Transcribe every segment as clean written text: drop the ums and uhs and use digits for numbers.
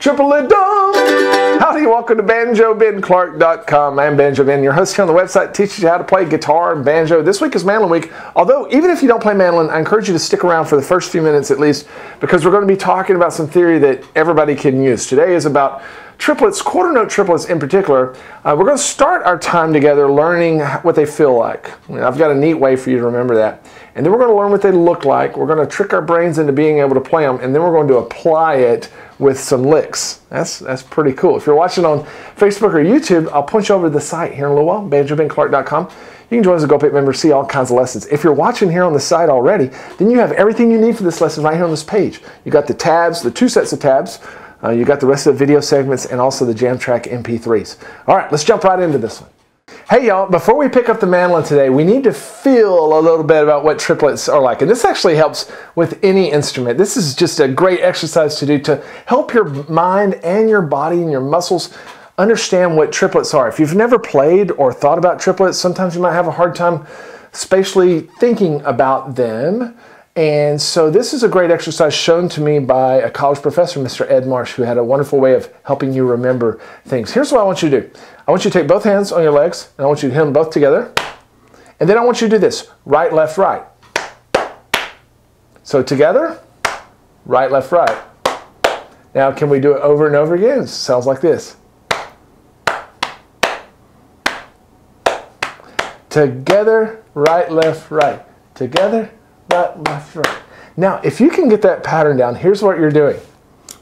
Triplet dum! Howdy, welcome to BanjoBenClark.com. I'm Banjo Ben, your host here on the website, teaches you how to play guitar and banjo. This week is Mandolin week, although even if you don't play mandolin, I encourage you to stick around for the first few minutes at least, because we're going to be talking about some theory that everybody can use. Today is about triplets, quarter note triplets in particular. We're going to start our time together learning what they feel like. I've got a neat way for you to remember that. And then we're going to learn what they look like. We're going to trick our brains into being able to play them, and then we're going to apply it with some licks. That's pretty cool. If you're watching on Facebook or YouTube, I'll point you over to the site here in a little while, BanjoBenClark.com. You can join as a GoPay member, see all kinds of lessons. If you're watching here on the site already, then you have everything you need for this lesson right here on this page. You got the tabs, the 2 sets of tabs. You got the rest of the video segments and also the JamTrack MP3s. All right, let's jump right into this one. Hey y'all, before we pick up the mandolin today, we need to feel a little bit about what triplets are like. And this actually helps with any instrument. This is just a great exercise to do to help your mind and your body and your muscles understand what triplets are. If you've never played or thought about triplets, sometimes you might have a hard time spatially thinking about them. And so this is a great exercise shown to me by a college professor, Mr. Ed Marsh, who had a wonderful way of helping you remember things. Here's what I want you to do. I want you to take both hands on your legs, and I want you to hit them both together. And then I want you to do this, right, left, right. So together, right, left, right. Now can we do it over and over again? It sounds like this. Together, right, left, right. Together, right, left, right. Now, if you can get that pattern down, here's what you're doing.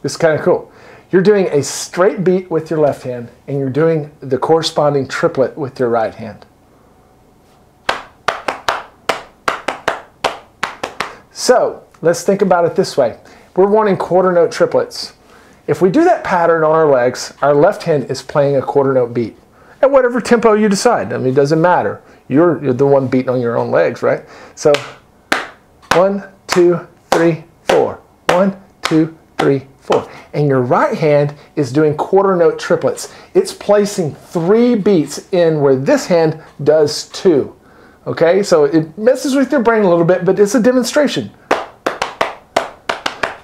This is kind of cool. You're doing a straight beat with your left hand, and you're doing the corresponding triplet with your right hand. So, let's think about it this way. We're wanting quarter note triplets. If we do that pattern on our legs, our left hand is playing a quarter note beat at whatever tempo you decide. I mean, it doesn't matter. You're the one beating on your own legs, right? So, 1, 2, 3, 4. 1, 2, 3, 4. And your right hand is doing quarter note triplets. It's placing 3 beats in where this hand does 2. Okay, so it messes with your brain a little bit, but it's a demonstration.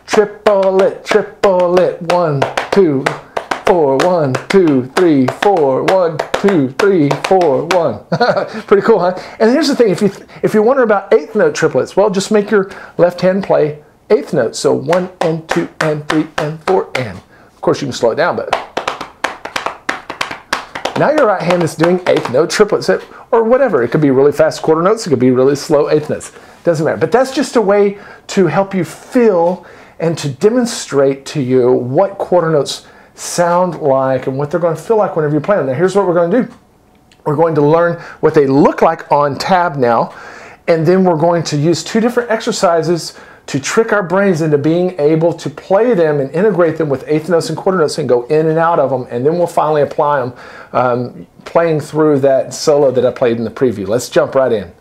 Triplet, triplet, 1, 2, 4, 1, 2, 3, 4, 1, 2, 3, 4, 1. Pretty cool, huh? And here's the thing, if you wonder about 8th note triplets, well, just make your left hand play 8th notes. So 1 and 2 and 3 and 4 and. Of course, you can slow it down, but now your right hand is doing 8th note triplets, or whatever. It could be really fast quarter notes. It could be really slow 8th notes. Doesn't matter. But that's just a way to help you feel and to demonstrate to you what quarter notes sound like and what they're going to feel like whenever you play them. Now here's what we're going to do. We're going to learn what they look like on tab now, and then we're going to use 2 different exercises to trick our brains into being able to play them and integrate them with 8th notes and quarter notes and go in and out of them, and then we'll finally apply them playing through that solo that I played in the preview. Let's jump right in.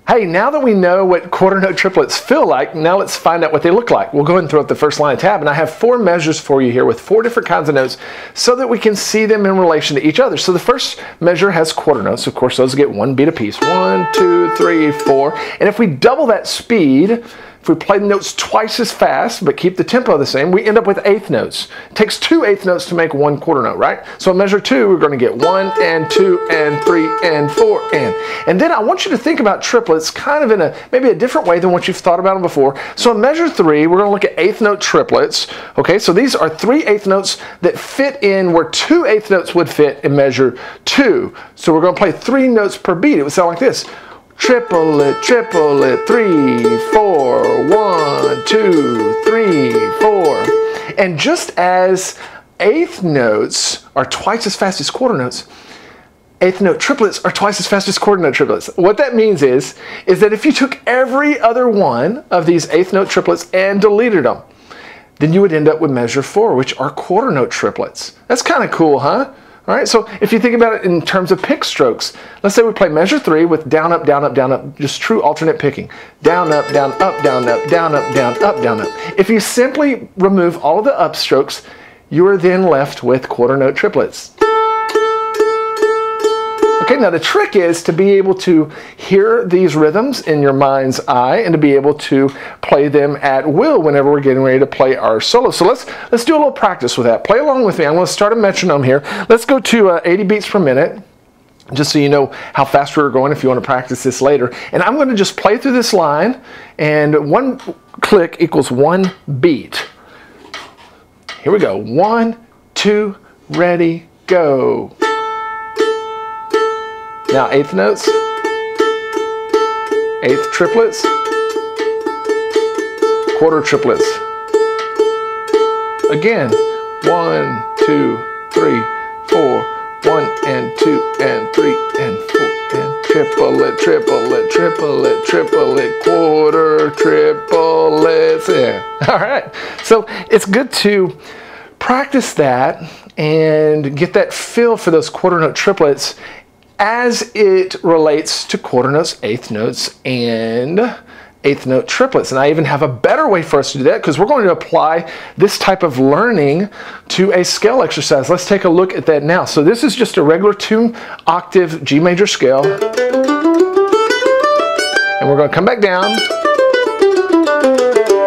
Hey, now that we know what quarter note triplets feel like, now let's find out what they look like. We'll go ahead and throw up the first line of tab, and I have 4 measures for you here with 4 different kinds of notes so that we can see them in relation to each other. So the first measure has quarter notes. Of course, those get 1 beat apiece. 1, 2, 3, 4. And if we double that speed, if we play the notes twice as fast but keep the tempo the same, we end up with 8th notes. It takes 2 8th notes to make 1 quarter note, right? So in measure 2, we're going to get 1 and 2 and 3 and 4 and. And then I want you to think about triplets kind of in maybe a different way than what you've thought about them before. So in measure 3, we're going to look at 8th note triplets. Okay, so these are 3 8th notes that fit in where 2 8th notes would fit in measure 2. So we're going to play 3 notes per beat. It would sound like this. Triplet, triplet, 3, 4, 1, 2, 3, 4. And just as 8th notes are twice as fast as quarter notes, 8th note triplets are twice as fast as quarter note triplets. What that means is that if you took every other one of these 8th note triplets and deleted them, then you would end up with measure 4, which are quarter note triplets. That's kind of cool, huh? All right, so if you think about it in terms of pick strokes, let's say we play measure 3 with down, up, down, up, down, up, just true alternate picking. Down, up, down, up, down, up, down, up, down, up, down, up. If you simply remove all of the up strokes, you are then left with quarter note triplets. Okay, now the trick is to be able to hear these rhythms in your mind's eye and to be able to play them at will whenever we're getting ready to play our solo. So let's do a little practice with that. Play along with me. I'm going to start a metronome here. Let's go to 80 beats per minute, just so you know how fast we're going if you want to practice this later. And I'm going to just play through this line, and one click equals one beat. Here we go. 1, 2, ready, go. Now eighth notes, eighth triplets, quarter triplets. Again, 1, 2, 3, 4, 1 and 2 and 3 and 4 and triplet, triplet, triplet, triplet, quarter triplets. Yeah. All right. So it's good to practice that and get that feel for those quarter note triplets as it relates to quarter notes, eighth notes, and eighth note triplets. And I even have a better way for us to do that, because we're going to apply this type of learning to a scale exercise. Let's take a look at that now. So this is just a regular 2-octave G major scale. And we're going to come back down.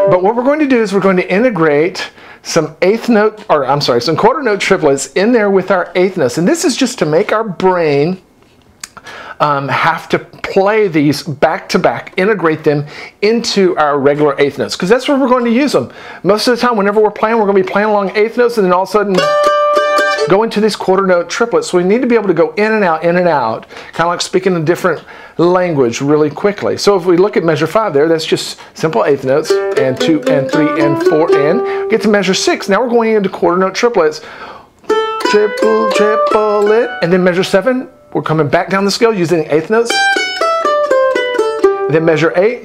But what we're going to do is we're going to integrate some some quarter note triplets in there with our eighth notes. And this is just to make our brain have to play these back to back, integrate them into our regular eighth notes, because that's where we're going to use them. Most of the time, whenever we're playing, we're going to be playing along eighth notes, and then all of a sudden go into these quarter note triplets. So we need to be able to go in and out, kind of like speaking a different language really quickly. So if we look at measure 5 there, that's just simple eighth notes, and 2 and 3 and 4, and get to measure 6. Now we're going into quarter note triplets, triple, triplet, and then measure 7. We're coming back down the scale using eighth notes. And then measure 8.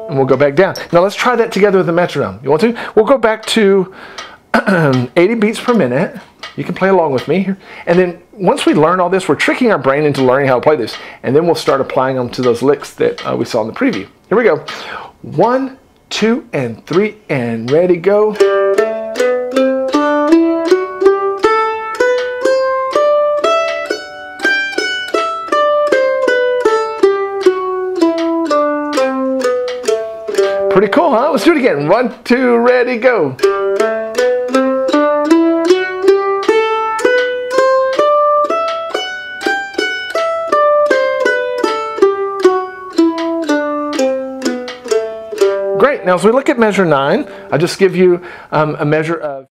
And we'll go back down. Now let's try that together with the metronome. You want to? We'll go back to 80 beats per minute. You can play along with me here. And then once we learn all this, we're tricking our brain into learning how to play this. And then we'll start applying them to those licks that we saw in the preview. Here we go. 1, 2, and 3, and ready, go. Pretty cool, huh? Let's do it again. 1, 2, ready, go. Great. Now, as we look at measure 9, I'll just give you a measure of